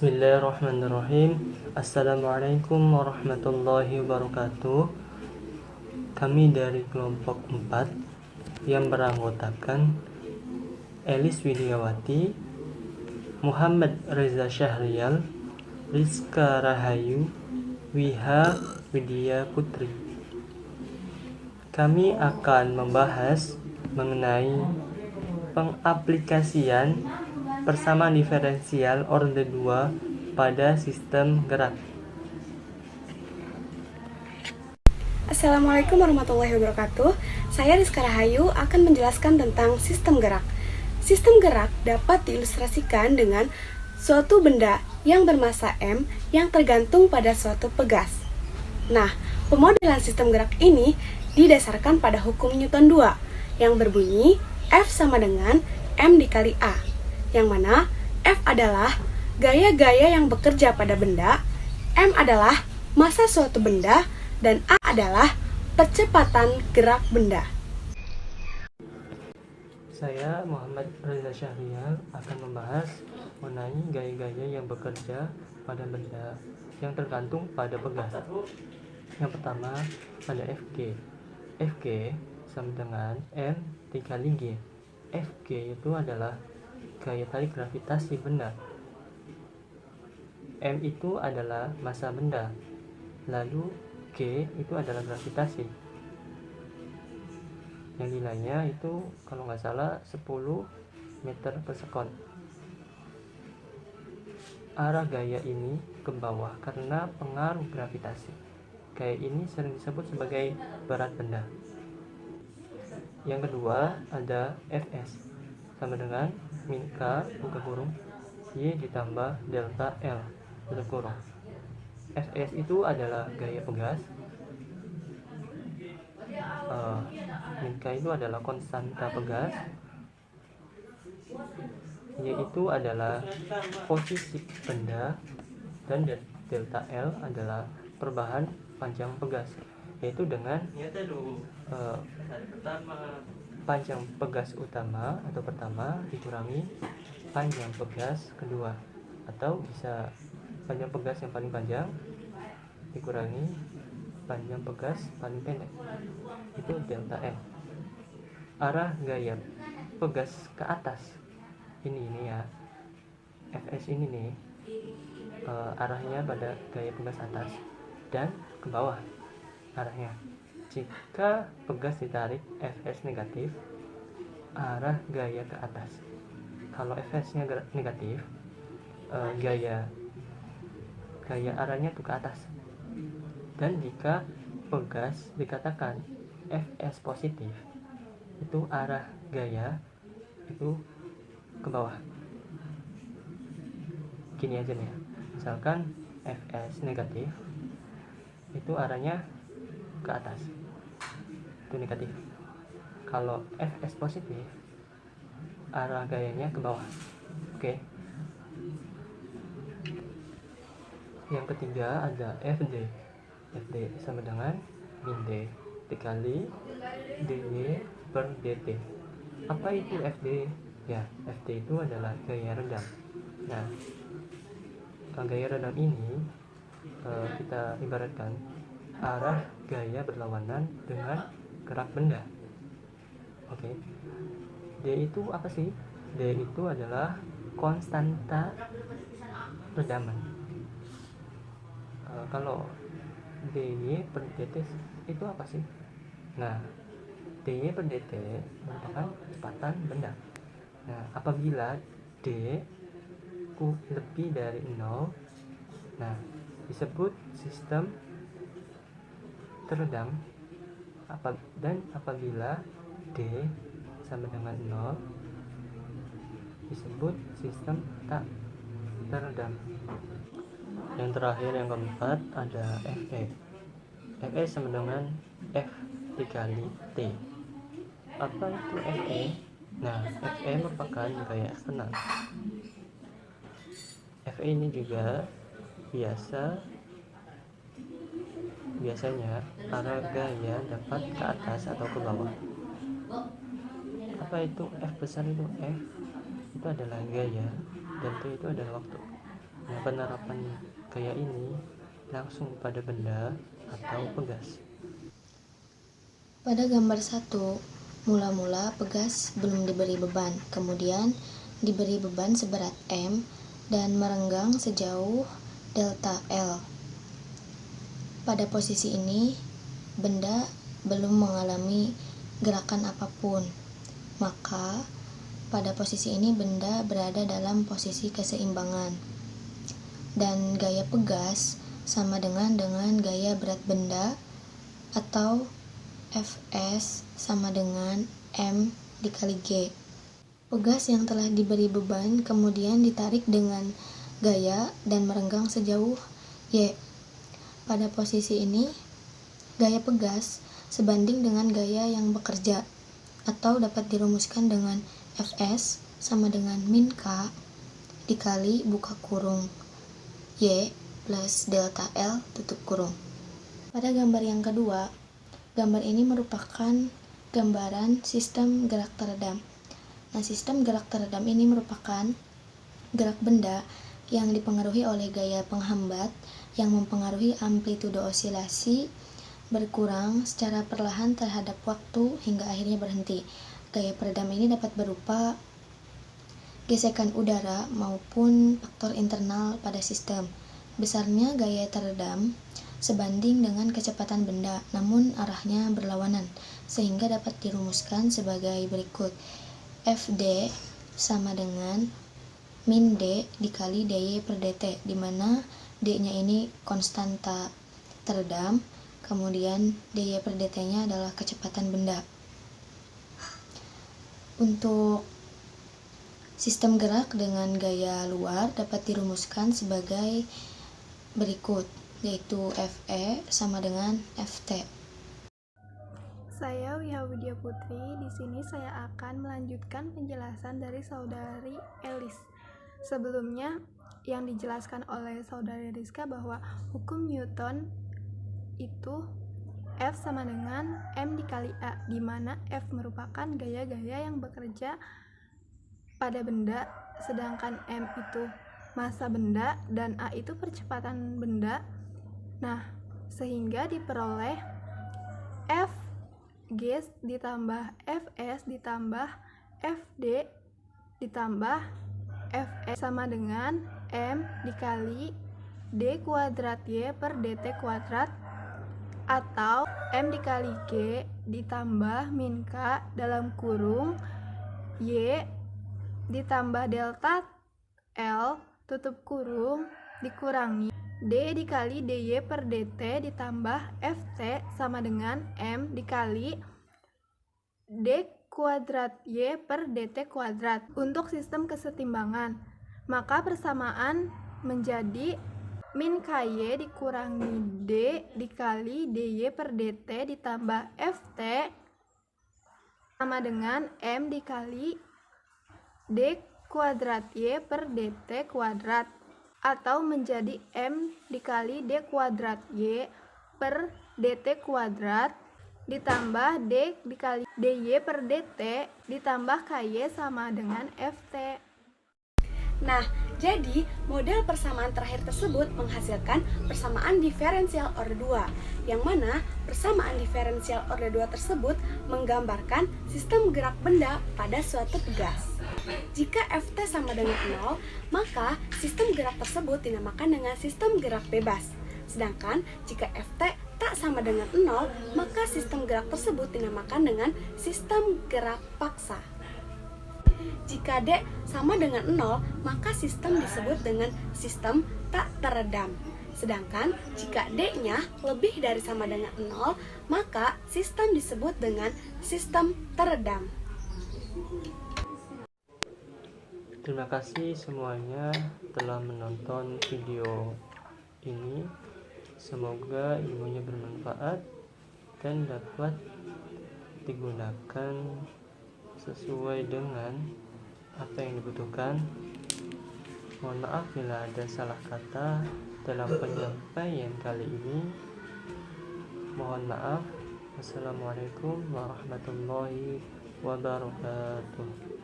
Bismillahirrahmanirrahim. Assalamualaikum warahmatullahi wabarakatuh. Kami dari kelompok 4 yang beranggotakan Elis Widiawati, Muhammad Reza Syahrial, Rizka Rahayu, Wiha Widya Putri. Kami akan membahas mengenai pengaplikasian persamaan diferensial orde 2 pada sistem gerak. Assalamualaikum warahmatullahi wabarakatuh. Saya Rizka Rahayu akan menjelaskan tentang sistem gerak. Sistem gerak dapat diilustrasikan dengan suatu benda yang bermassa M yang tergantung pada suatu pegas. Nah, pemodelan sistem gerak ini didasarkan pada hukum Newton 2 yang berbunyi F sama dengan M dikali A, yang mana F adalah gaya-gaya yang bekerja pada benda, M adalah massa suatu benda, dan A adalah percepatan gerak benda. Saya Muhammad Reza Syahrial akan membahas mengenai gaya-gaya yang bekerja pada benda yang tergantung pada pegas. Yang pertama ada Fg. Fg sama dengan M dikali G. Fg itu adalah gaya tarik gravitasi benda. M itu adalah massa benda. Lalu G itu adalah gravitasi. Yang nilainya itu kalau nggak salah 10 meter per sekon. Arah gaya ini ke bawah karena pengaruh gravitasi. Gaya ini sering disebut sebagai berat benda. Yang kedua ada Fs sama dengan min K buka kurung Y ditambah delta L tutup kurung. Fs itu adalah gaya pegas, min K itu adalah konstanta pegas, Y itu adalah posisi benda, dan delta L adalah perubahan panjang pegas, yaitu dengan panjang pegas utama atau pertama dikurangi panjang pegas kedua, atau bisa panjang pegas yang paling panjang dikurangi panjang pegas paling pendek, itu delta L. Arah gaya pegas ke atas ini ya, Fs ini nih, arahnya pada gaya pegas atas dan ke bawah arahnya. Jika pegas ditarik Fs negatif, arah gaya ke atas. Kalau Fs-nya negatif, gaya arahnya tuh ke atas. Dan jika pegas dikatakan Fs positif, itu arah gaya itu ke bawah. Gini aja nih ya, misalkan Fs negatif, itu arahnya ke atas, itu negatif. Kalau Fs positif, arah gayanya ke bawah. Oke. Yang ketiga ada Fd. Fd sama dengan min D dikali dy per dt. Apa itu Fd? Ya, Fd itu adalah gaya redam. Nah, gaya redam ini kita ibaratkan arah gaya berlawanan dengan gerak benda. Oke. D itu apa sih? D itu adalah konstanta redaman. Kalau dy per dt itu apa sih? Nah, dy per dt merupakan kecepatan benda. Nah, apabila d ku lebih dari 0, nah disebut sistem teredam. Dan apabila d sama dengan 0, disebut sistem tak teredam. Yang terakhir, yang keempat ada Fe. Fe sama dengan F dikali T. Apa itu Fe? Nah, Fe merupakan gaya eksternal. Fe ini juga biasanya arah gaya dapat ke atas atau ke bawah. Apa itu F besar? Itu F itu adalah gaya dan T itu adalah waktu. Nah, penerapan gaya ini langsung pada benda atau pegas. Pada gambar 1, mula-mula pegas belum diberi beban, kemudian diberi beban seberat M dan merenggang sejauh delta L. Pada posisi ini, benda belum mengalami gerakan apapun, maka pada posisi ini benda berada dalam posisi keseimbangan. Dan gaya pegas sama dengan gaya berat benda, atau Fs sama dengan M dikali G. Pegas yang telah diberi beban kemudian ditarik dengan gaya dan merenggang sejauh Y. Pada posisi ini, gaya pegas sebanding dengan gaya yang bekerja, atau dapat dirumuskan dengan Fs sama dengan min K dikali buka kurung Y plus delta L tutup kurung. Pada gambar yang kedua, gambar ini merupakan gambaran sistem gerak teredam. Nah, sistem gerak teredam ini merupakan gerak benda yang dipengaruhi oleh gaya penghambat yang mempengaruhi amplitudo osilasi berkurang secara perlahan terhadap waktu hingga akhirnya berhenti. Gaya peredam ini dapat berupa gesekan udara maupun faktor internal pada sistem. Besarnya gaya teredam sebanding dengan kecepatan benda, namun arahnya berlawanan, sehingga dapat dirumuskan sebagai berikut. Fd sama dengan min D dikali dy per dt, di mana D-nya ini konstanta teredam, kemudian dy per dt-nya adalah kecepatan benda. Untuk sistem gerak dengan gaya luar dapat dirumuskan sebagai berikut, yaitu Fe sama dengan Ft. Saya Wiha Widya Putri. Di sini saya akan melanjutkan penjelasan dari saudari Elis. Sebelumnya yang dijelaskan oleh saudari Rizka bahwa hukum Newton itu F sama dengan M dikali A, di mana F merupakan gaya-gaya yang bekerja pada benda, sedangkan M itu massa benda dan A itu percepatan benda. Nah, sehingga diperoleh F G ditambah Fs ditambah Fd ditambah Fs sama dengan M dikali D kuadrat Y per dt kuadrat, atau M dikali G ditambah min K dalam kurung Y ditambah delta L tutup kurung dikurangi D dikali dy per dt ditambah Ft sama dengan M dikali D kuadrat Y per dt kuadrat. Untuk sistem kesetimbangan, maka persamaan menjadi min Ky dikurangi D dikali dy per dt ditambah Ft sama dengan M dikali D kuadrat Y per dt kuadrat, atau menjadi M dikali D kuadrat Y per dt kuadrat ditambah D dikali dy per dt ditambah Ky sama dengan Ft. Nah, jadi model persamaan terakhir tersebut menghasilkan persamaan diferensial order 2, yang mana persamaan diferensial order 2 tersebut menggambarkan sistem gerak benda pada suatu pegas. Jika Ft sama dengan 0, maka sistem gerak tersebut dinamakan dengan sistem gerak bebas. Sedangkan jika Ft tak sama dengan 0, maka sistem gerak tersebut dinamakan dengan sistem gerak paksa. Jika D sama dengan 0, maka sistem disebut dengan sistem tak teredam. Sedangkan jika D-nya lebih dari sama dengan 0, maka sistem disebut dengan sistem teredam. Terima kasih semuanya telah menonton video ini. Semoga ilmunya bermanfaat dan dapat digunakan sesuai dengan apa yang dibutuhkan. Mohon maaf bila ada salah kata dalam penyampaian kali ini. Mohon maaf. Wassalamualaikum warahmatullahi wabarakatuh.